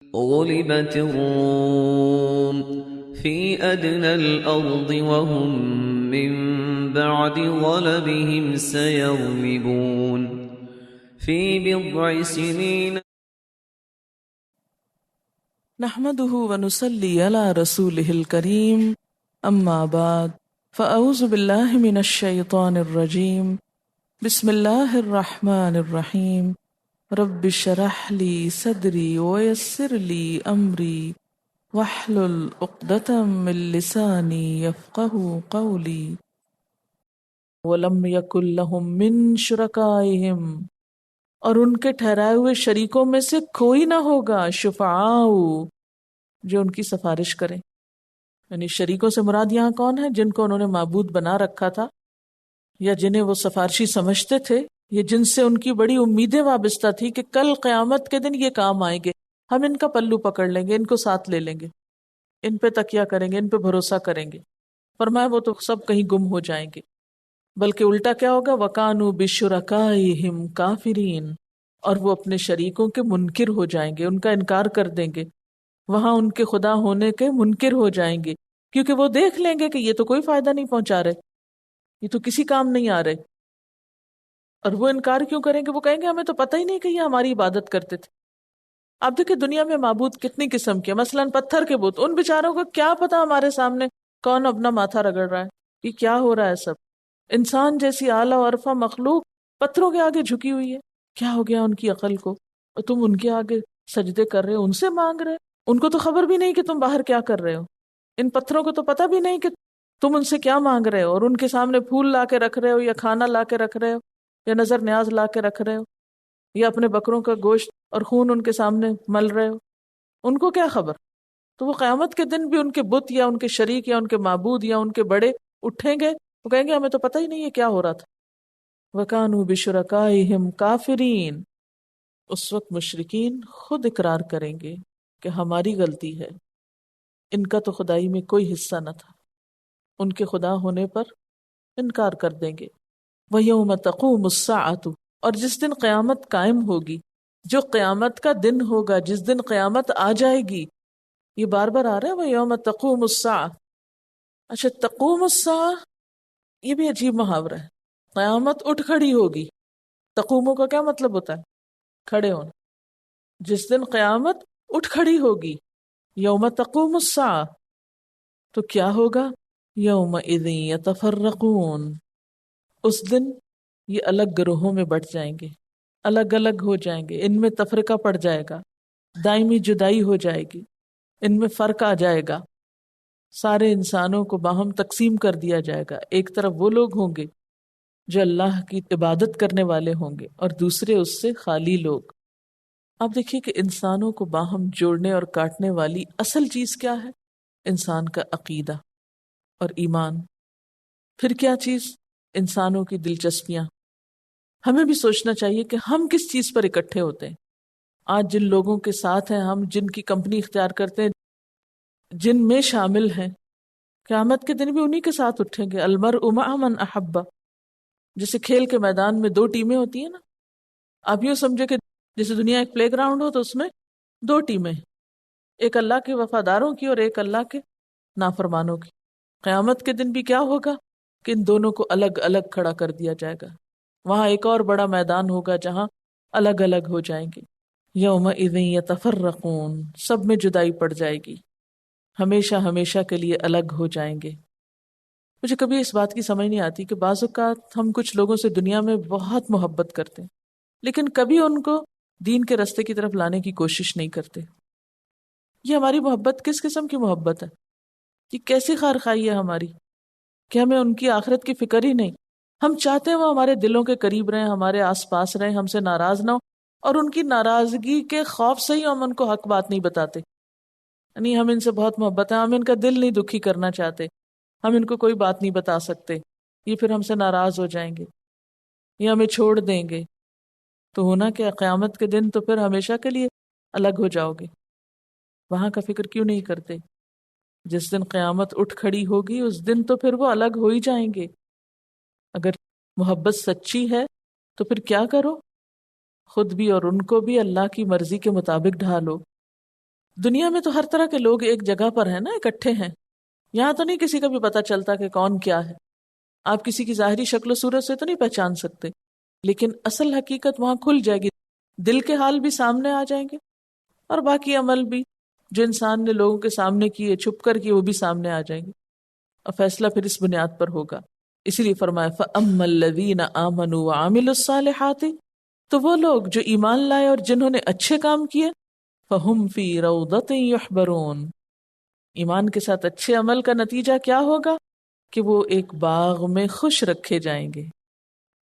غلبت الروم في أدنى الأرض وهم من بعد غلبهم سيغلبون في بضع سنين. نحمده ونصلي على رسوله الكريم اما بعد فاعوذ بالله من الشيطان الرجيم بسم الله الرحمن الرحيم رب اشرح لي صدري ويسر لي امري واحلل عقدة من لساني يفقهوا قولي ولم يكن لهم من شركائهم، اور ان کے ٹھہرائے ہوئے شریکوں میں سے کوئی نہ ہوگا شفعاء جو ان کی سفارش کریں. یعنی شریکوں سے مراد یہاں کون ہے؟ جن کو انہوں نے معبود بنا رکھا تھا یا جنہیں وہ سفارشی سمجھتے تھے، یہ جن سے ان کی بڑی امیدیں وابستہ تھی کہ کل قیامت کے دن یہ کام آئیں گے، ہم ان کا پلو پکڑ لیں گے، ان کو ساتھ لے لیں گے، ان پہ تکیہ کریں گے، ان پہ بھروسہ کریں گے. فرمایا وہ تو سب کہیں گم ہو جائیں گے، بلکہ الٹا کیا ہوگا؟ وَكَانُوا بِشُرَكَائِهِمْ كَافِرِينَ، اور وہ اپنے شریکوں کے منکر ہو جائیں گے، ان کا انکار کر دیں گے، وہاں ان کے خدا ہونے کے منکر ہو جائیں گے، کیونکہ وہ دیکھ لیں گے کہ یہ تو کوئی فائدہ نہیں پہنچا رہے، یہ تو کسی کام نہیں آ رہے. اور وہ انکار کیوں کریں گے؟ وہ کہیں گے ہمیں تو پتہ ہی نہیں کہ یہ ہماری عبادت کرتے تھے. آپ دیکھیں دنیا میں معبود کتنی قسم کے، مثلا پتھر کے بت، ان بیچاروں کو کیا پتا ہمارے سامنے کون اپنا ماتھا رگڑ رہا ہے، یہ کیا ہو رہا ہے. سب انسان جیسی اعلیٰ و عرفہ مخلوق پتھروں کے آگے جھکی ہوئی ہے. کیا ہو گیا ان کی عقل کو؟ اور تم ان کے آگے سجدے کر رہے ہو، ان سے مانگ رہے ہو. ان کو تو خبر بھی نہیں کہ تم باہر کیا کر رہے ہو. ان پتھروں کو تو پتہ بھی نہیں کہ تم ان سے کیا مانگ رہے ہو، اور ان کے سامنے پھول لا کے رکھ رہے ہو، یا کھانا لا کے رکھ رہے ہو، یا نظر نیاز لا کے رکھ رہے ہو، یا اپنے بکروں کا گوشت اور خون ان کے سامنے مل رہے ہو. ان کو کیا خبر؟ تو وہ قیامت کے دن بھی ان کے بت یا ان کے شریک یا ان کے معبود یا ان کے بڑے اٹھیں گے، وہ کہیں گے ہمیں تو پتہ ہی نہیں ہے کیا ہو رہا تھا. وَكَانُوا بِشُرَكَائِهِمْ كَافِرِينَ، اس وقت مشرکین خود اقرار کریں گے کہ ہماری غلطی ہے، ان کا تو خدائی میں کوئی حصہ نہ تھا، ان کے خدا ہونے پر انکار کر دیں گے. وَيَوْمَ تَقُومُ السَّاعَةُ، اور جس دن قیامت قائم ہوگی، جو قیامت کا دن ہوگا، جس دن قیامت آ جائے گی. یہ بار بار آ رہا ہے وَيَوْمَ تَقُومُ السَّاعَةُ. اچھا، تقوم الساعہ یہ بھی عجیب محاورہ ہے. قیامت اٹھ کھڑی ہوگی. تقوموں کا کیا مطلب ہوتا ہے؟ کھڑے ہونا. جس دن قیامت اٹھ کھڑی ہوگی، یوم تقوم الساعہ، تو کیا ہوگا؟ یومئذ یتفرقون، اس دن یہ الگ گروہوں میں بٹ جائیں گے، الگ الگ ہو جائیں گے، ان میں تفرقہ پڑ جائے گا، دائمی جدائی ہو جائے گی، ان میں فرق آ جائے گا. سارے انسانوں کو باہم تقسیم کر دیا جائے گا. ایک طرف وہ لوگ ہوں گے جو اللہ کی عبادت کرنے والے ہوں گے، اور دوسرے اس سے خالی لوگ. آپ دیکھیے کہ انسانوں کو باہم جوڑنے اور کاٹنے والی اصل چیز کیا ہے؟ انسان کا عقیدہ اور ایمان. پھر کیا چیز؟ انسانوں کی دلچسپیاں. ہمیں بھی سوچنا چاہیے کہ ہم کس چیز پر اکٹھے ہوتے ہیں. آج جن لوگوں کے ساتھ ہیں، ہم جن کی کمپنی اختیار کرتے ہیں، جن میں شامل ہیں، قیامت کے دن بھی انہی کے ساتھ اٹھیں گے. المرء مع من احب. جیسے کھیل کے میدان میں دو ٹیمیں ہوتی ہیں نا، آپ یوں سمجھے کہ جیسے دنیا ایک پلے گراؤنڈ ہو تو اس میں دو ٹیمیں، ایک اللہ کے وفاداروں کی اور ایک اللہ کے نافرمانوں کی. قیامت کے دن بھی کیا ہوگا کہ ان دونوں کو الگ الگ کھڑا کر دیا جائے گا. وہاں ایک اور بڑا میدان ہوگا جہاں الگ الگ ہو جائیں گے. یومئذ یتفرقون، سب میں جدائی پڑ جائے گی، ہمیشہ ہمیشہ کے لیے الگ ہو جائیں گے. مجھے کبھی اس بات کی سمجھ نہیں آتی کہ بعض اوقات ہم کچھ لوگوں سے دنیا میں بہت محبت کرتے ہیں، لیکن کبھی ان کو دین کے رستے کی طرف لانے کی کوشش نہیں کرتے. یہ ہماری محبت کس قسم کی محبت ہے؟ یہ کیسی خواہی ہے ہماری کہ ہمیں ان کی آخرت کی فکر ہی نہیں. ہم چاہتے ہیں وہ ہمارے دلوں کے قریب رہیں، ہمارے آس پاس رہیں، ہم سے ناراض نہ ہو، اور ان کی ناراضگی کے خوف سے ہی ہم ان کو حق بات نہیں بتاتے. یعنی ہم ان سے بہت محبت ہے، ہم ان کا دل نہیں دکھی کرنا چاہتے، ہم ان کو کوئی بات نہیں بتا سکتے، یہ پھر ہم سے ناراض ہو جائیں گے، یہ ہمیں چھوڑ دیں گے. تو ہونا کہ قیامت کے دن تو پھر ہمیشہ کے لیے الگ ہو جاؤ گے. وہاں کا فکر کیوں نہیں کرتے؟ جس دن قیامت اٹھ کھڑی ہوگی اس دن تو پھر وہ الگ ہو ہی جائیں گے. اگر محبت سچی ہے تو پھر کیا کرو؟ خود بھی اور ان کو بھی اللہ کی مرضی کے مطابق ڈھالو. دنیا میں تو ہر طرح کے لوگ ایک جگہ پر ہیں نا، اکٹھے ہیں. یہاں تو نہیں کسی کا بھی پتہ چلتا کہ کون کیا ہے. آپ کسی کی ظاہری شکل و صورت سے تو نہیں پہچان سکتے، لیکن اصل حقیقت وہاں کھل جائے گی. دل کے حال بھی سامنے آ جائیں گے، اور باقی عمل بھی جو انسان نے لوگوں کے سامنے کیے، چھپ کر کیے، وہ بھی سامنے آ جائیں گے. اور فیصلہ پھر اس بنیاد پر ہوگا. اسی لیے فرمایا فَأَمَّا الَّذِينَ آمَنُوا وَعَمِلُوا الصَّالِحَاتِ، تو وہ لوگ جو ایمان لائے اور جنہوں نے اچھے کام کیے، فَهُمْ فِي رَوْضَةٍ يُحْبَرُونَ، ایمان کے ساتھ اچھے عمل کا نتیجہ کیا ہوگا کہ وہ ایک باغ میں خوش رکھے جائیں گے.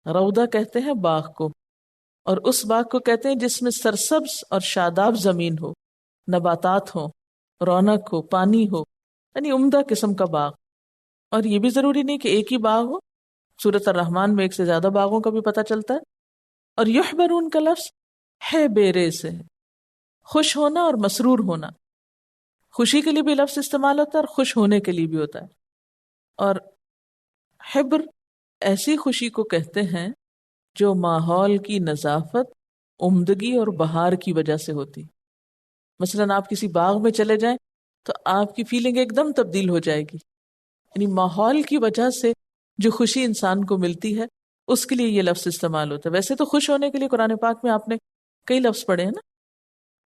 روضہ کہتے ہیں باغ کو، اور اس باغ کو کہتے ہیں جس میں سرسبز اور شاداب زمین ہو، نباتات ہو، رونق ہو، پانی ہو، یعنی عمدہ قسم کا باغ. اور یہ بھی ضروری نہیں کہ ایک ہی باغ ہو، سورۃ الرحمن میں ایک سے زیادہ باغوں کا بھی پتہ چلتا ہے. اور یحبرون کا لفظ ہے بیرے سے، خوش ہونا اور مسرور ہونا. خوشی کے لیے بھی لفظ استعمال ہوتا ہے اور خوش ہونے کے لیے بھی ہوتا ہے. اور حبر ایسی خوشی کو کہتے ہیں جو ماحول کی نظافت، عمدگی اور بہار کی وجہ سے ہوتی. مثلا آپ کسی باغ میں چلے جائیں تو آپ کی فیلنگ ایک دم تبدیل ہو جائے گی. یعنی ماحول کی وجہ سے جو خوشی انسان کو ملتی ہے اس کے لیے یہ لفظ استعمال ہوتا ہے. ویسے تو خوش ہونے کے لیے قرآن پاک میں آپ نے کئی لفظ پڑھے ہیں نا.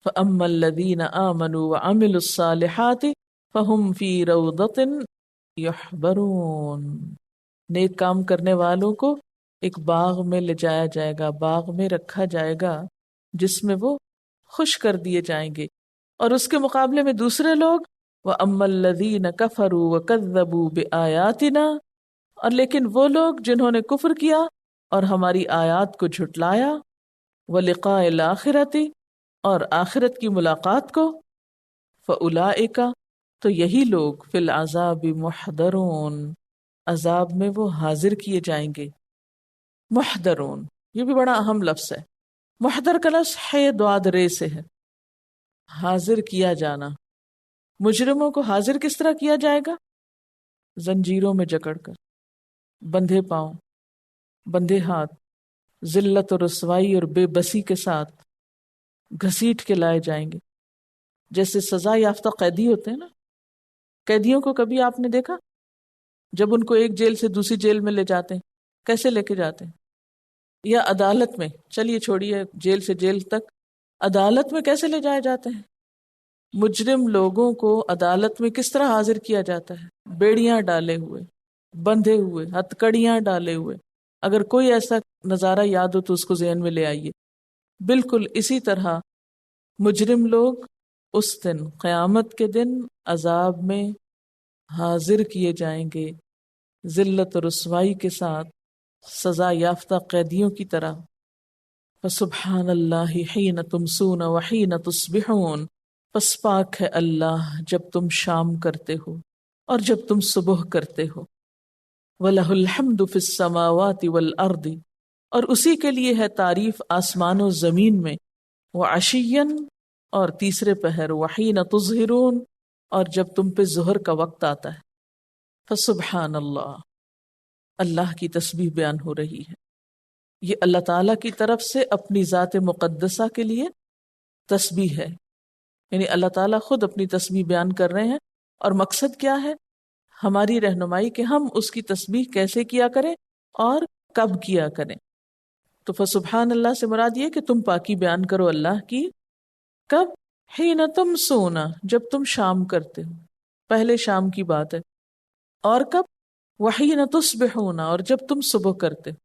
فَأَمَّا الَّذِينَ آمَنُوا وَعَمِلُوا الصَّالِحَاتِ فَهُمْ فِي رَوْضَةٍ يُحْبَرُونَ، نیک کام کرنے والوں کو ایک باغ میں لے جایا جائے گا، باغ میں رکھا جائے گا جس میں وہ خوش کر دیے جائیں گے. اور اس کے مقابلے میں دوسرے لوگ وَأَمَّا الَّذِينَ كَفَرُوا وَكَذَّبُوا بِآيَاتِنَا، اور لیکن وہ لوگ جنہوں نے کفر کیا اور ہماری آیات کو جھٹلایا، وَلِقَاءِ الْآخِرَةِ، اور آخرت کی ملاقات کو، فَأُولَئِكَ، تو یہی لوگ فی العذاب محضرون، عذاب میں وہ حاضر کیے جائیں گے. محضرون یہ بھی بڑا اہم لفظ ہے. محضر کا لفظ ہے دعاد رے سے ہے، حاضر کیا جانا. مجرموں کو حاضر کس طرح کیا جائے گا؟ زنجیروں میں جکڑ کر، بندھے پاؤں، بندھے ہاتھ، ذلت اور رسوائی اور بے بسی کے ساتھ گھسیٹ کے لائے جائیں گے. جیسے سزا یافتہ قیدی ہوتے ہیں نا، قیدیوں کو کبھی آپ نے دیکھا جب ان کو ایک جیل سے دوسری جیل میں لے جاتے ہیں کیسے لے کے جاتے ہیں؟ یا عدالت میں، چلیے چھوڑیے جیل سے جیل تک، عدالت میں کیسے لے جائے جاتے ہیں؟ مجرم لوگوں کو عدالت میں کس طرح حاضر کیا جاتا ہے؟ بیڑیاں ڈالے ہوئے، بندھے ہوئے، ہتکڑیاں ڈالے ہوئے. اگر کوئی ایسا نظارہ یاد ہو تو اس کو ذہن میں لے آئیے. بالکل اسی طرح مجرم لوگ اس دن، قیامت کے دن، عذاب میں حاضر کیے جائیں گے ذلت و رسوائی کے ساتھ، سزا یافتہ قیدیوں کی طرح. فسبحان اللہ حین تمسون وحین تصبحون، پس پاک ہے اللہ جب تم شام کرتے ہو اور جب تم صبح کرتے ہو. وَلَهُ الْحَمْدُ فِي السَّمَاوَاتِ وَالْأَرْضِ، اور اسی کے لیے ہے تعریف آسمان و زمین میں. وَعَشِيًّا، اور تیسرے پہر، وَحِينَ تُظْهِرُونَ، اور جب تم پہ ظہر کا وقت آتا ہے. فسبحان اللہ، اللہ کی تسبیح بیان ہو رہی ہے. یہ اللہ تعالیٰ کی طرف سے اپنی ذات مقدسہ کے لیے تسبیح ہے. یعنی اللہ تعالیٰ خود اپنی تسبیح بیان کر رہے ہیں، اور مقصد کیا ہے؟ ہماری رہنمائی کہ ہم اس کی تسبیح کیسے کیا کریں اور کب کیا کریں. تو فسبحان اللہ سے مراد یہ کہ تم پاکی بیان کرو اللہ کی. کب؟ حین تم سونا، جب تم شام کرتے ہو، پہلے شام کی بات ہے. اور کب؟ وحین تصبحون، اور جب تم صبح کرتے ہو.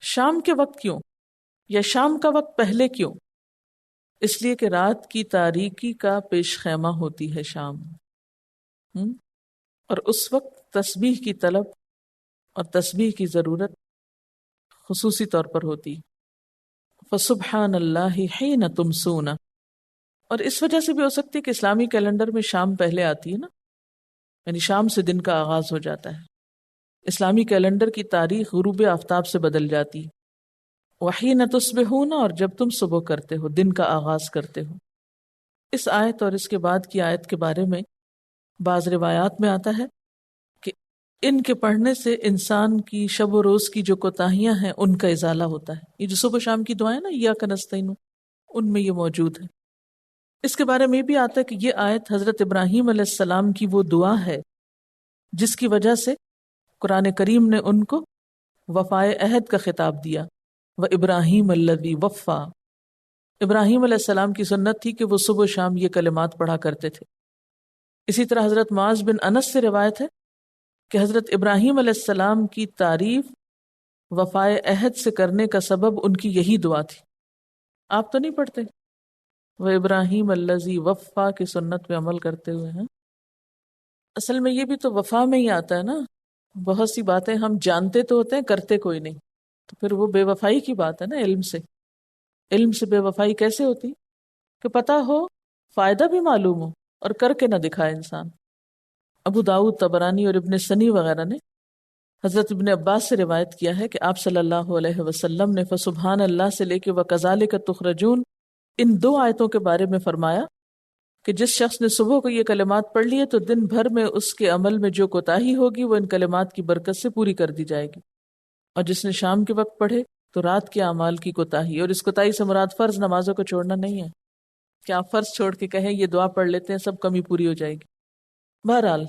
شام کے وقت کیوں؟ یا شام کا وقت پہلے کیوں؟ اس لیے کہ رات کی تاریکی کا پیش خیمہ ہوتی ہے شام، اور اس وقت تسبیح کی طلب اور تسبیح کی ضرورت خصوصی طور پر ہوتی. فسبحان اللہ حین تمسون، اور اس وجہ سے بھی ہو سکتی ہے کہ اسلامی کیلنڈر میں شام پہلے آتی ہے نا، یعنی شام سے دن کا آغاز ہو جاتا ہے. اسلامی کیلنڈر کی تاریخ غروب آفتاب سے بدل جاتی. وحین تصبحون، اور جب تم صبح کرتے ہو، دن کا آغاز کرتے ہو. اس آیت اور اس کے بعد کی آیت کے بارے میں بعض روایات میں آتا ہے کہ ان کے پڑھنے سے انسان کی شب و روز کی جو کوتاہیاں ہیں ان کا ازالہ ہوتا ہے. یہ جو صبح شام کی دعائیں نا، ایاک نستعین، ان میں یہ موجود ہے. اس کے بارے میں بھی آتا ہے کہ یہ آیت حضرت ابراہیم علیہ السلام کی وہ دعا ہے جس کی وجہ سے قرآن کریم نے ان کو وفائے عہد کا خطاب دیا. وہ ابراہیم الذی وفا، ابراہیم علیہ السلام کی سنت تھی کہ وہ صبح و شام یہ کلمات پڑھا کرتے تھے. اسی طرح حضرت معاذ بن انس سے روایت ہے کہ حضرت ابراہیم علیہ السلام کی تعریف وفائے عہد سے کرنے کا سبب ان کی یہی دعا تھی. آپ تو نہیں پڑھتے وہ ابراہیم الذی وفا کی سنت پہ عمل کرتے ہوئے ہیں؟ اصل میں یہ بھی تو وفا میں ہی آتا ہے نا. بہت سی باتیں ہم جانتے تو ہوتے ہیں، کرتے کوئی نہیں، تو پھر وہ بے وفائی کی بات ہے نا. علم سے بے وفائی کیسے ہوتی کہ پتہ ہو، فائدہ بھی معلوم ہو اور کر کے نہ دکھائے انسان. ابو داؤد، طبرانی اور ابن سنی وغیرہ نے حضرت ابن عباس سے روایت کیا ہے کہ آپ صلی اللہ علیہ وسلم نے فسبحان اللہ سے لے کے وَكَذَلِكَ تُخْرَجُونَ ان دو آیتوں کے بارے میں فرمایا کہ جس شخص نے صبح کو یہ کلمات پڑھ لیے تو دن بھر میں اس کے عمل میں جو کوتاہی ہوگی وہ ان کلمات کی برکت سے پوری کر دی جائے گی، اور جس نے شام کے وقت پڑھے تو رات کے اعمال کی کوتاہی. اور اس کوتاہی سے مراد فرض نمازوں کو چھوڑنا نہیں ہے کہ آپ فرض چھوڑ کے کہیں یہ دعا پڑھ لیتے ہیں سب کمی پوری ہو جائے گی. بہرحال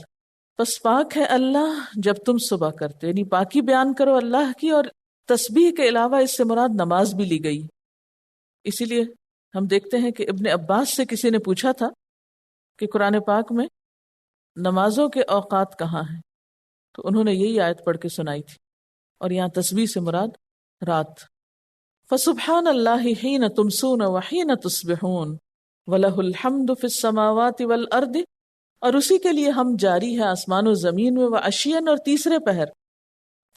پس پاک ہے اللہ جب تم صبح کرتے، یعنی پاکی بیان کرو اللہ کی. اور تسبیح کے علاوہ اس سے مراد نماز بھی لی گئی. اسی لیے ہم دیکھتے ہیں کہ ابن عباس سے کسی نے پوچھا تھا کہ قرآن پاک میں نمازوں کے اوقات کہاں ہیں، تو انہوں نے یہی آیت پڑھ کے سنائی تھی. اور یہاں تسبیح سے مراد رات. فسبحان اللہ حین تمسون وحین تصبحون وَلَهُ الْحَمْدُ فِي السَّمَاوَاتِ وَالْأَرْضِ، اور اسی کے لیے ہم جاری ہے آسمان و زمین میں. وَعَشِيًّا، اور تیسرے پہر.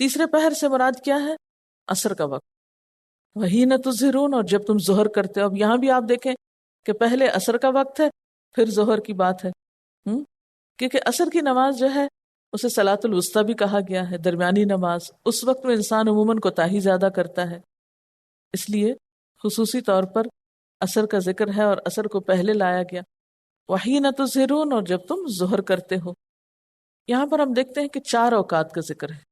تیسرے پہر سے مراد کیا ہے؟ عصر کا وقت. وَحِينَ تُظْهِرُونَ، اور جب تم ظہر کرتے ہو. اب یہاں بھی آپ دیکھیں کہ پہلے عصر کا وقت ہے پھر ظہر کی بات ہے. کیونکہ عصر کی نماز جو ہے اسے صلاۃ الوسطیٰ بھی کہا گیا ہے، درمیانی نماز. اس وقت میں انسان عموماً کوتاہی زیادہ کرتا ہے، اس لیے خصوصی طور پر عصر کا ذکر ہے اور عصر کو پہلے لایا گیا. وَحِينَ تُظْهِرُونَ، اور جب تم ظہر کرتے ہو. یہاں پر ہم دیکھتے ہیں کہ 4 اوقات کا ذکر ہے،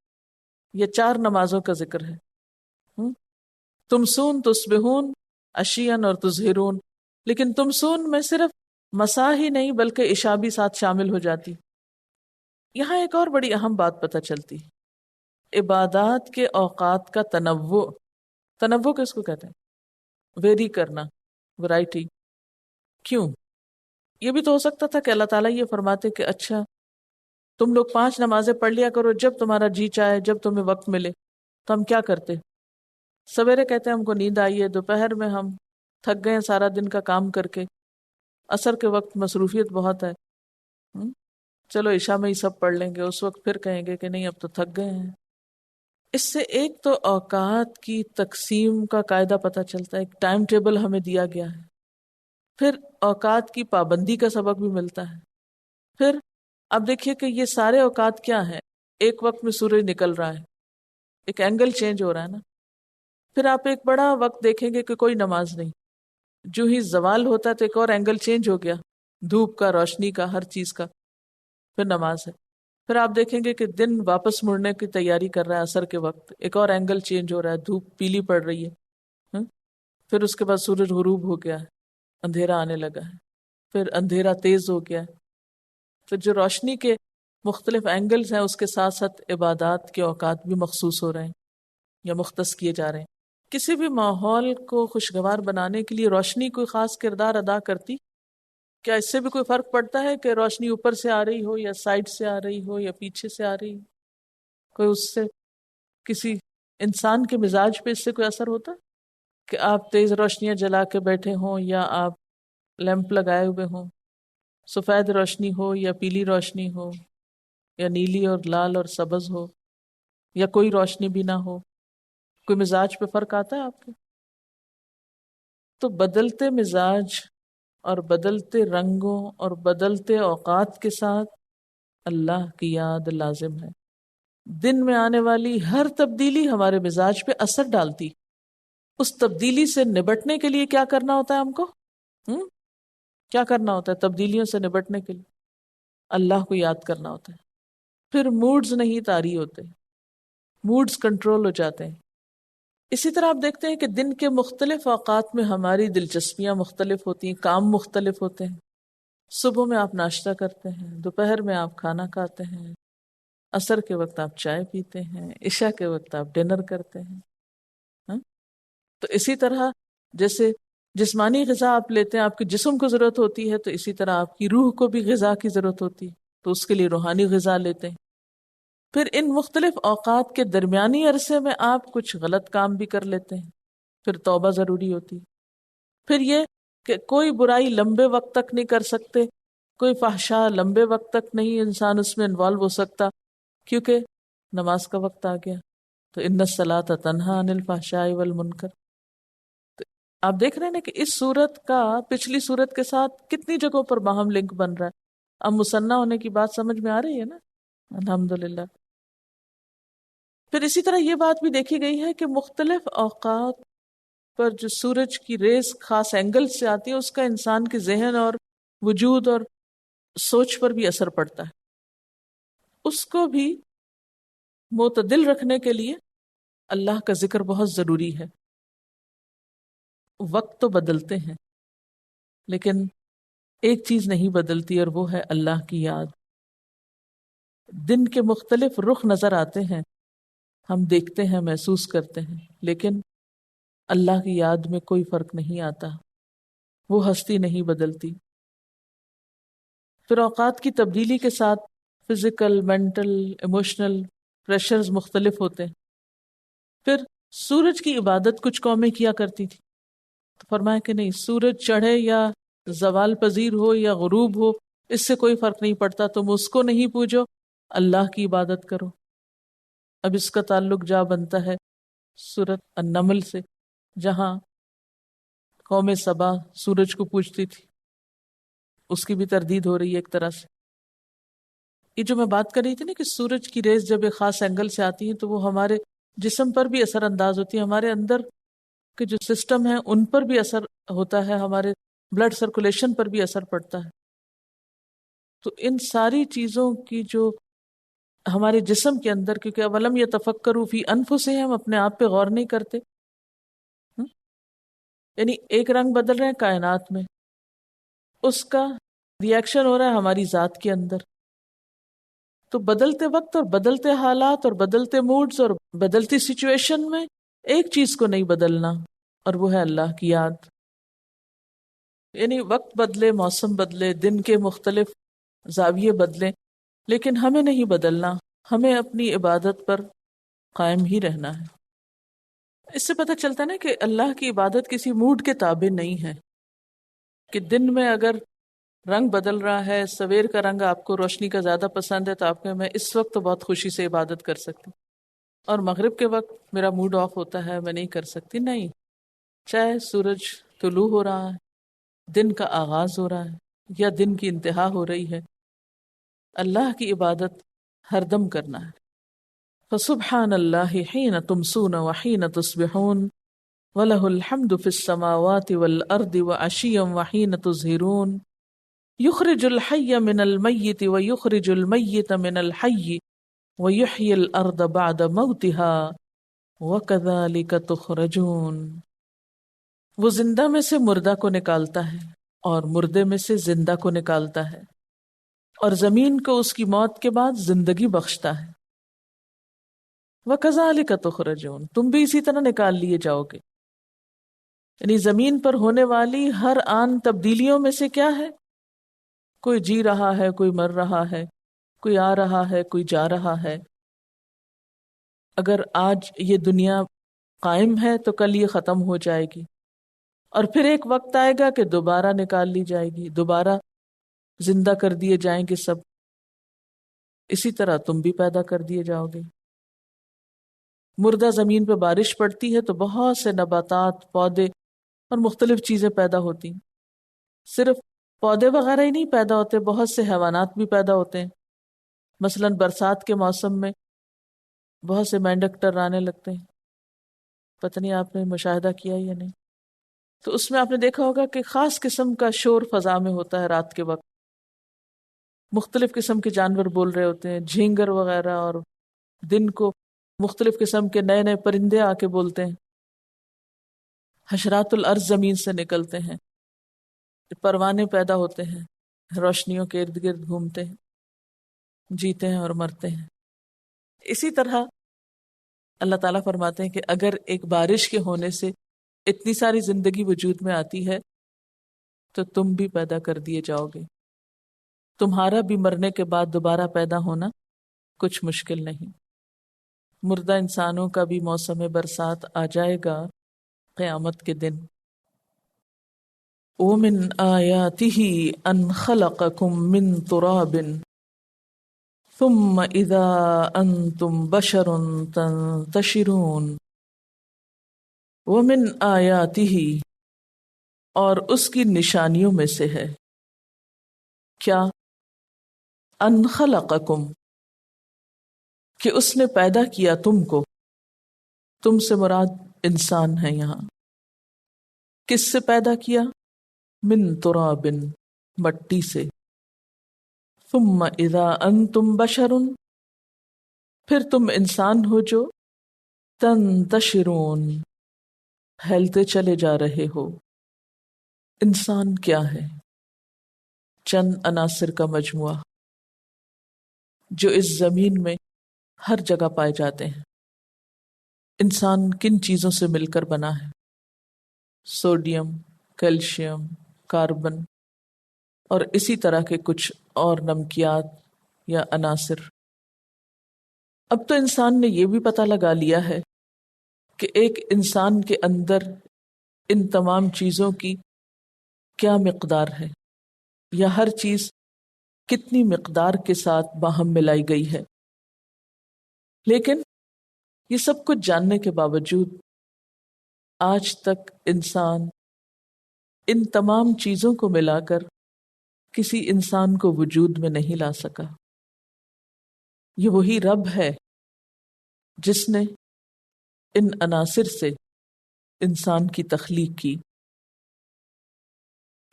یہ 4 نمازوں کا ذکر ہے. تمسون، تصبحون، عشیًا اور تظہرون. لیکن تمسون میں صرف مساء ہی نہیں بلکہ عشاء بھی ساتھ شامل ہو جاتی. یہاں ایک اور بڑی اہم بات پتہ چلتی، عبادات کے اوقات کا تنوع. تنوع کس کو کہتے ہیں؟ ویری کرنا، ورائٹی. کیوں؟ یہ بھی تو ہو سکتا تھا کہ اللہ تعالیٰ یہ فرماتے کہ اچھا تم لوگ 5 نمازیں پڑھ لیا کرو جب تمہارا جی چاہے، جب تمہیں وقت ملے. تو ہم کیا کرتے؟ سویرے کہتے ہیں ہم کو نیند آئی ہے، دوپہر میں ہم تھک گئے ہیں سارا دن کا کام کر کے، عصر کے وقت مصروفیت بہت ہے، چلو عشاء میں ہی سب پڑھ لیں گے. اس وقت پھر کہیں گے کہ نہیں اب تو تھک گئے ہیں. اس سے ایک تو اوقات کی تقسیم کا قاعدہ پتہ چلتا ہے، ایک ٹائم ٹیبل ہمیں دیا گیا ہے. پھر اوقات کی پابندی کا سبق بھی ملتا ہے. پھر اب دیکھیے کہ یہ سارے اوقات کیا ہیں، ایک وقت میں سورج نکل رہا ہے، ایک اینگل چینج ہو رہا ہے نا. پھر آپ ایک بڑا وقت دیکھیں گے کہ کوئی نماز نہیں، جو ہی زوال ہوتا ہے تو ایک اور اینگل چینج ہو گیا، دھوپ کا، روشنی کا، ہر چیز کا، پھر نماز ہے. پھر آپ دیکھیں گے کہ دن واپس مڑنے کی تیاری کر رہا ہے، عصر کے وقت ایک اور اینگل چینج ہو رہا ہے، دھوپ پیلی پڑ رہی ہے. پھر اس کے بعد سورج غروب ہو گیا ہے، اندھیرا آنے لگا ہے، پھر اندھیرا تیز ہو گیا ہے. پھر جو روشنی کے مختلف اینگلز ہیں اس کے ساتھ ساتھ عبادات کے اوقات بھی مخصوص ہو رہے ہیں یا مختص کیے جا رہے ہیں. کسی بھی ماحول کو خوشگوار بنانے کے لیے روشنی کوئی خاص کردار ادا کرتی؟ کیا اس سے بھی کوئی فرق پڑتا ہے کہ روشنی اوپر سے آ رہی ہو یا سائڈ سے آ رہی ہو یا پیچھے سے آ رہی ہو؟ کوئی اس سے کسی انسان کے مزاج پہ اس سے کوئی اثر ہوتا کہ آپ تیز روشنیاں جلا کے بیٹھے ہوں یا آپ لیمپ لگائے ہوئے ہوں، سفید روشنی ہو یا پیلی روشنی ہو یا نیلی اور لال اور سبز ہو یا کوئی روشنی بھی نہ ہو؟ کوئی مزاج پہ فرق آتا ہے آپ کے؟ تو بدلتے مزاج اور بدلتے رنگوں اور بدلتے اوقات کے ساتھ اللہ کی یاد لازم ہے. دن میں آنے والی ہر تبدیلی ہمارے مزاج پہ اثر ڈالتی. اس تبدیلی سے نبٹنے کے لیے کیا کرنا ہوتا ہے ہم کو؟ کیا کرنا ہوتا ہے تبدیلیوں سے نبٹنے کے لیے؟ اللہ کو یاد کرنا ہوتا ہے. پھر موڈز نہیں طاری ہوتے، موڈز کنٹرول ہو جاتے ہیں. اسی طرح آپ دیکھتے ہیں کہ دن کے مختلف اوقات میں ہماری دلچسپیاں مختلف ہوتی ہیں، کام مختلف ہوتے ہیں. صبح میں آپ ناشتہ کرتے ہیں، دوپہر میں آپ کھانا کھاتے ہیں، عصر کے وقت آپ چائے پیتے ہیں، عشاء کے وقت آپ ڈنر کرتے ہیں. ہاں؟ تو اسی طرح جیسے جسمانی غذا آپ لیتے ہیں، آپ کے جسم کو ضرورت ہوتی ہے، تو اسی طرح آپ کی روح کو بھی غذا کی ضرورت ہوتی ہے، تو اس کے لیے روحانی غذا لیتے ہیں. پھر ان مختلف اوقات کے درمیانی عرصے میں آپ کچھ غلط کام بھی کر لیتے ہیں، پھر توبہ ضروری ہوتی ہے. پھر یہ کہ کوئی برائی لمبے وقت تک نہیں کر سکتے، کوئی فحشا لمبے وقت تک نہیں انسان اس میں انوالو ہو سکتا، کیونکہ نماز کا وقت آ گیا. تو ان الصلاۃ تنہا عن الفحشاء والمنکر. تو آپ دیکھ رہے ہیں نا کہ اس صورت کا پچھلی صورت کے ساتھ کتنی جگہوں پر باہم لنک بن رہا ہے. اب مثنیٰ ہونے کی بات سمجھ میں آ رہی ہے نا؟ الحمدللہ. پھر اسی طرح یہ بات بھی دیکھی گئی ہے کہ مختلف اوقات پر جو سورج کی ریز خاص اینگل سے آتی ہے، اس کا انسان کے ذہن اور وجود اور سوچ پر بھی اثر پڑتا ہے. اس کو بھی معتدل رکھنے کے لیے اللہ کا ذکر بہت ضروری ہے. وقت تو بدلتے ہیں لیکن ایک چیز نہیں بدلتی، اور وہ ہے اللہ کی یاد. دن کے مختلف رخ نظر آتے ہیں، ہم دیکھتے ہیں، محسوس کرتے ہیں، لیکن اللہ کی یاد میں کوئی فرق نہیں آتا، وہ ہستی نہیں بدلتی. پھر اوقات کی تبدیلی کے ساتھ فزیکل، مینٹل، ایموشنل پریشرز مختلف ہوتے ہیں. پھر سورج کی عبادت کچھ قومیں کیا کرتی تھی، تو فرمایا کہ نہیں، سورج چڑھے یا زوال پذیر ہو یا غروب ہو، اس سے کوئی فرق نہیں پڑتا، تم اس کو نہیں پوجو، اللہ کی عبادت کرو. اب اس کا تعلق جا بنتا ہے سورۃ النمل سے، جہاں قوم سبا سورج کو پوجتی تھی. اس کی بھی تردید ہو رہی ہے ایک طرح سے. یہ جو میں بات کر رہی تھی نا کہ سورج کی ریز جب ایک خاص اینگل سے آتی ہیں تو وہ ہمارے جسم پر بھی اثر انداز ہوتی ہے، ہمارے اندر کے جو سسٹم ہیں ان پر بھی اثر ہوتا ہے، ہمارے بلڈ سرکولیشن پر بھی اثر پڑتا ہے. تو ان ساری چیزوں کی جو ہمارے جسم کے اندر، کیونکہ اولم یتفکروا فی انفسہم، ہم اپنے آپ پہ غور نہیں کرتے. یعنی ایک رنگ بدل رہے ہیں کائنات میں، اس کا ری ایکشن ہو رہا ہے ہماری ذات کے اندر. تو بدلتے وقت اور بدلتے حالات اور بدلتے موڈز اور بدلتی سچویشن میں ایک چیز کو نہیں بدلنا، اور وہ ہے اللہ کی یاد. یعنی وقت بدلے، موسم بدلے، دن کے مختلف زاویے بدلے، لیکن ہمیں نہیں بدلنا، ہمیں اپنی عبادت پر قائم ہی رہنا ہے. اس سے پتہ چلتا ہے نا کہ اللہ کی عبادت کسی موڈ کے تابع نہیں ہے، کہ دن میں اگر رنگ بدل رہا ہے، سویر کا رنگ آپ کو روشنی کا زیادہ پسند ہے تو آپ کہ میں اس وقت تو بہت خوشی سے عبادت کر سکتی، اور مغرب کے وقت میرا موڈ آف ہوتا ہے، میں نہیں کر سکتی. نہیں، چاہے سورج طلوع ہو رہا ہے، دن کا آغاز ہو رہا ہے، یا دن کی انتہا ہو رہی ہے، اللہ کی عبادت ہر دم کرنا ہے. فسبحان اللہ حین تمسون وحین تصبحون وَلَهُ الْحَمْدُ فِي السَّمَاوَاتِ وَالْأَرْضِ وَعَشِيًّا وَحِينَ تُظْهِرُونَ يُخْرِجُ الْحَيَّ مِنَ الْمَيِّتِ وَيُخْرِجُ الْمَيِّتَ مِنَ الْحَيِّ وَيُحْيِي الْأَرْضَ بَعْدَ مَوْتِهَا وَكَذَلِكَ تُخْرَجُونَ. وہ زندہ میں سے مردہ کو نکالتا ہے اور مردے میں سے زندہ کو نکالتا ہے، اور زمین کو اس کی موت کے بعد زندگی بخشتا ہے. وَكَذَلِكَ تُخْرَجُونَ، تم بھی اسی طرح نکال لیے جاؤ گے. یعنی زمین پر ہونے والی ہر آن تبدیلیوں میں سے کیا ہے؟ کوئی جی رہا ہے، کوئی مر رہا ہے، کوئی آ رہا ہے، کوئی جا رہا ہے. اگر آج یہ دنیا قائم ہے تو کل یہ ختم ہو جائے گی، اور پھر ایک وقت آئے گا کہ دوبارہ نکال لی جائے گی، دوبارہ زندہ کر دیے جائیں گے سب. اسی طرح تم بھی پیدا کر دیے جاؤ گے. مردہ زمین پہ بارش پڑتی ہے تو بہت سے نباتات، پودے اور مختلف چیزیں پیدا ہوتی ہیں. صرف پودے وغیرہ ہی نہیں پیدا ہوتے، بہت سے حیوانات بھی پیدا ہوتے ہیں. مثلا برسات کے موسم میں بہت سے مینڈک ٹررانے لگتے ہیں، پتہ نہیں آپ نے مشاہدہ کیا یا نہیں. تو اس میں آپ نے دیکھا ہوگا کہ خاص قسم کا شور فضا میں ہوتا ہے رات کے وقت. مختلف قسم کے جانور بول رہے ہوتے ہیں، جھینگر وغیرہ، اور دن کو مختلف قسم کے نئے نئے پرندے آ کے بولتے ہیں. حشرات الارض زمین سے نکلتے ہیں، پروانے پیدا ہوتے ہیں، روشنیوں کے ارد گرد گھومتے ہیں، جیتے ہیں اور مرتے ہیں۔ اسی طرح اللہ تعالیٰ فرماتے ہیں کہ اگر ایک بارش کے ہونے سے اتنی ساری زندگی وجود میں آتی ہے تو تم بھی پیدا کر دیے جاؤ گے۔ تمہارا بھی مرنے کے بعد دوبارہ پیدا ہونا کچھ مشکل نہیں۔ مردہ انسانوں کا بھی موسم برسات آ جائے گا قیامت کے دن۔ وَمِنْ آيَاتِهِ أَنْ خَلَقَكُم مِّن تُرَابٍ ثم اذا انتم بشر تنتشرون۔ ومن آیاتہ، اور اس کی نشانیوں میں سے ہے کیا؟ ان خلقکم، کہ اس نے پیدا کیا تم کو۔ تم سے مراد انسان ہے یہاں۔ کس سے پیدا کیا؟ من تراب، مٹی سے۔ ثم اذا انتم بشر، پھر تم انسان ہو جو تنتشرون، پھیلتے چلے جا رہے ہو۔ انسان کیا ہے؟ چند عناصر کا مجموعہ جو اس زمین میں ہر جگہ پائے جاتے ہیں۔ انسان کن چیزوں سے مل کر بنا ہے؟ سوڈیم، کیلشیم، کاربن اور اسی طرح کے کچھ اور نمکیات یا عناصر۔ اب تو انسان نے یہ بھی پتہ لگا لیا ہے کہ ایک انسان کے اندر ان تمام چیزوں کی کیا مقدار ہے، یا ہر چیز کتنی مقدار کے ساتھ باہم ملائی گئی ہے۔ لیکن یہ سب کچھ جاننے کے باوجود آج تک انسان ان تمام چیزوں کو ملا کر کسی انسان کو وجود میں نہیں لا سکا۔ یہ وہی رب ہے جس نے ان عناصر سے انسان کی تخلیق کی۔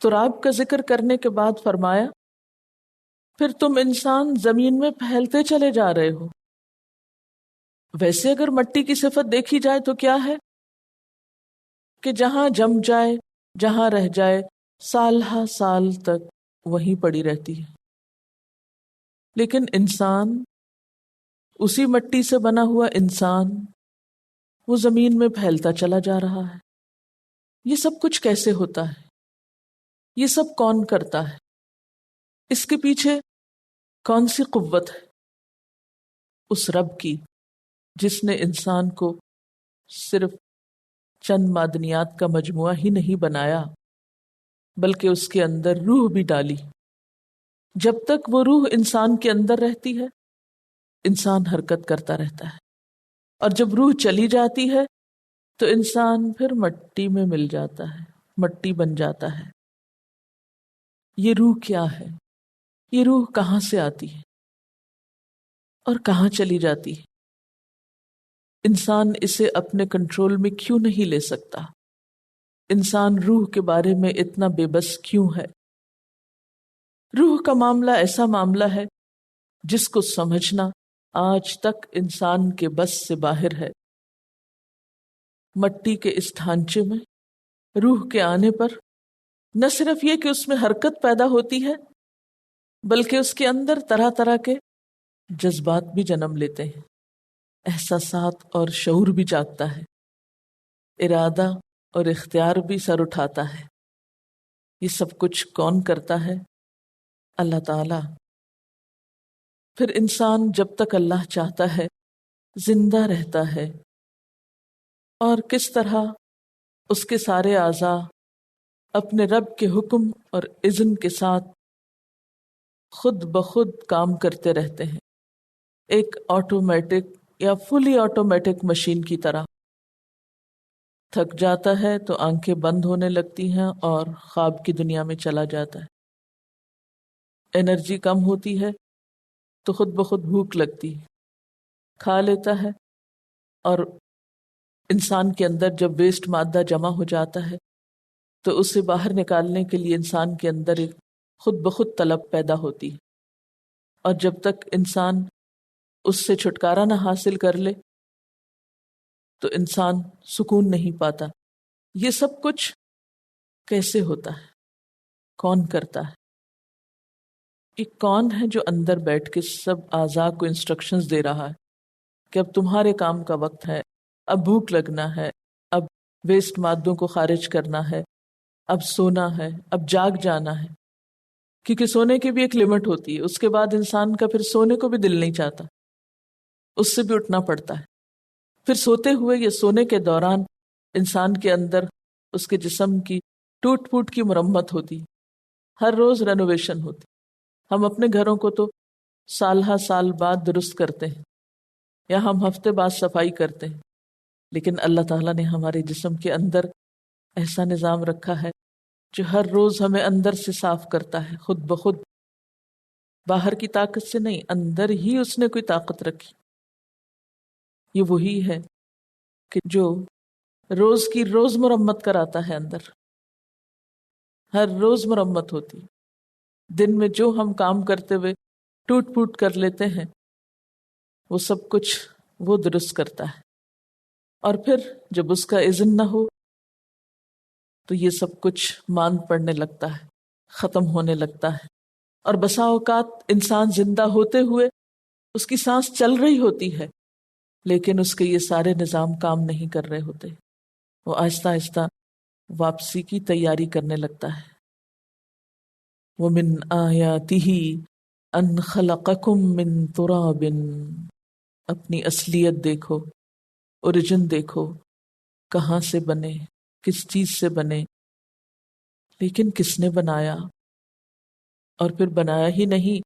تراب کا ذکر کرنے کے بعد فرمایا پھر تم انسان زمین میں پھیلتے چلے جا رہے ہو۔ ویسے اگر مٹی کی صفت دیکھی جائے تو کیا ہے کہ جہاں جم جائے، جہاں رہ جائے، سال ہا سال تک وہیں پڑی رہتی ہے۔ لیکن انسان، اسی مٹی سے بنا ہوا انسان، وہ زمین میں پھیلتا چلا جا رہا ہے۔ یہ سب کچھ کیسے ہوتا ہے؟ یہ سب کون کرتا ہے؟ اس کے پیچھے کون سی قوت ہے؟ اس رب کی جس نے انسان کو صرف چند معدنیات کا مجموعہ ہی نہیں بنایا بلکہ اس کے اندر روح بھی ڈالی۔ جب تک وہ روح انسان کے اندر رہتی ہے انسان حرکت کرتا رہتا ہے، اور جب روح چلی جاتی ہے تو انسان پھر مٹی میں مل جاتا ہے، مٹی بن جاتا ہے۔ یہ روح کیا ہے؟ یہ روح کہاں سے آتی ہے اور کہاں چلی جاتی ہے؟ انسان اسے اپنے کنٹرول میں کیوں نہیں لے سکتا؟ انسان روح کے بارے میں اتنا بے بس کیوں ہے؟ روح کا معاملہ ایسا معاملہ ہے جس کو سمجھنا آج تک انسان کے بس سے باہر ہے۔ مٹی کے اس ڈھانچے میں روح کے آنے پر نہ صرف یہ کہ اس میں حرکت پیدا ہوتی ہے بلکہ اس کے اندر طرح طرح کے جذبات بھی جنم لیتے ہیں، احساسات اور شعور بھی جاگتا ہے، ارادہ اور اختیار بھی سر اٹھاتا ہے۔ یہ سب کچھ کون کرتا ہے؟ اللہ تعالی۔ پھر انسان جب تک اللہ چاہتا ہے زندہ رہتا ہے، اور کس طرح اس کے سارے اعضاء اپنے رب کے حکم اور اذن کے ساتھ خود بخود کام کرتے رہتے ہیں، ایک آٹومیٹک یا فلی آٹومیٹک مشین کی طرح۔ تھک جاتا ہے تو آنکھیں بند ہونے لگتی ہیں اور خواب کی دنیا میں چلا جاتا ہے۔ انرجی کم ہوتی ہے تو خود بخود بھوک لگتی ہے، کھا لیتا ہے، اور انسان کے اندر جب ویسٹ مادہ جمع ہو جاتا ہے تو اسے باہر نکالنے کے لیے انسان کے اندر ایک خود بخود طلب پیدا ہوتی ہے، اور جب تک انسان اس سے چھٹکارا نہ حاصل کر لے تو انسان سکون نہیں پاتا۔ یہ سب کچھ کیسے ہوتا ہے؟ کون کرتا ہے؟ یہ کون ہے جو اندر بیٹھ کے سب اعضاء کو انسٹرکشنز دے رہا ہے کہ اب تمہارے کام کا وقت ہے، اب بھوک لگنا ہے، اب ویسٹ مادوں کو خارج کرنا ہے، اب سونا ہے، اب جاگ جانا ہے؟ کیونکہ سونے کی بھی ایک لمٹ ہوتی ہے، اس کے بعد انسان کا پھر سونے کو بھی دل نہیں چاہتا، اس سے بھی اٹھنا پڑتا ہے۔ پھر سوتے ہوئے یا سونے کے دوران انسان کے اندر اس کے جسم کی ٹوٹ پھوٹ کی مرمت ہوتی، ہر روز رینوویشن ہوتی۔ ہم اپنے گھروں کو تو سال ہر سال بعد درست کرتے ہیں یا ہم ہفتے بعد صفائی کرتے ہیں، لیکن اللہ تعالیٰ نے ہمارے جسم کے اندر ایسا نظام رکھا ہے جو ہر روز ہمیں اندر سے صاف کرتا ہے، خود بخود، باہر کی طاقت سے نہیں، اندر ہی اس نے کوئی طاقت رکھی۔ یہ وہی ہے کہ جو روز کی روز مرمت کراتا ہے، اندر ہر روز مرمت ہوتی۔ دن میں جو ہم کام کرتے ہوئے ٹوٹ پھوٹ کر لیتے ہیں وہ سب کچھ وہ درست کرتا ہے، اور پھر جب اس کا اذن نہ ہو تو یہ سب کچھ ماند پڑنے لگتا ہے، ختم ہونے لگتا ہے۔ اور بسا اوقات انسان زندہ ہوتے ہوئے اس کی سانس چل رہی ہوتی ہے لیکن اس کے یہ سارے نظام کام نہیں کر رہے ہوتے، وہ آہستہ آہستہ واپسی کی تیاری کرنے لگتا ہے۔ وَمِنْ آیَاتِهِ أَنْ خَلَقَكُم مِّن تُرَابٍ، اپنی اصلیت دیکھو، اوریجن دیکھو، کہاں سے بنے، کس چیز سے بنے، لیکن کس نے بنایا؟ اور پھر بنایا ہی نہیں،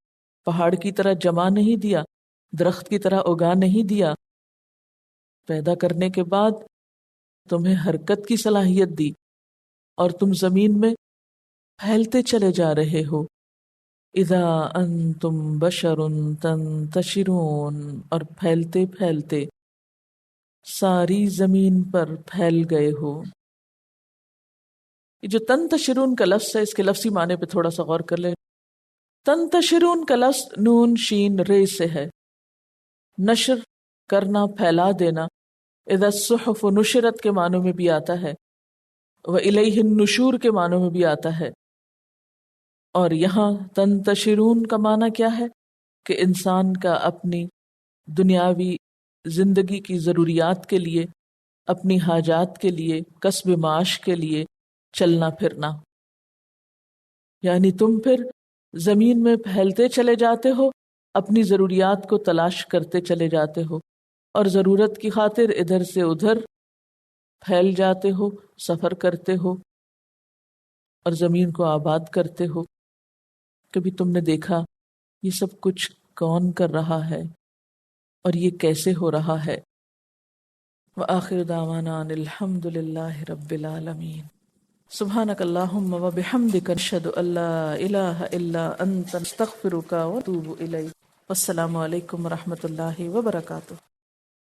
پہاڑ کی طرح جما نہیں دیا، درخت کی طرح اگا نہیں دیا، پیدا کرنے کے بعد تمہیں حرکت کی صلاحیت دی اور تم زمین میں پھیلتے چلے جا رہے ہو۔ اذا انتم بشر تنتشرون، اور پھیلتے پھیلتے ساری زمین پر پھیل گئے ہو۔ یہ جو تنتشرون کا لفظ ہے، اس کے لفظی معنی پہ تھوڑا سا غور کر لیں۔ تنتشرون کا لفظ نون شین رے سے ہے، نشر کرنا، پھیلا دینا۔ اذا الصحف نشرت کے معنوں میں بھی آتا ہے، وَإِلَيْهِ النُّشُورُ کے معنوں میں بھی آتا ہے۔ اور یہاں تنتشرون کا معنی کیا ہے کہ انسان کا اپنی دنیاوی زندگی کی ضروریات کے لیے، اپنی حاجات کے لیے، کسب معاش کے لیے چلنا پھرنا، یعنی تم پھر زمین میں پھیلتے چلے جاتے ہو، اپنی ضروریات کو تلاش کرتے چلے جاتے ہو، اور ضرورت کی خاطر ادھر سے ادھر پھیل جاتے ہو، سفر کرتے ہو اور زمین کو آباد کرتے ہو۔ کبھی تم نے دیکھا یہ سب کچھ کون کر رہا ہے اور یہ کیسے ہو رہا ہے؟ وآخر دعوانا ان الحمد للہ رب العالمین۔ سبحانک اللہم وبحمدک، نشہد ان لا الہ الا انت، نستغفرک ونتوب الیک۔ والسلام علیکم ورحمۃ اللہ وبرکاتہ۔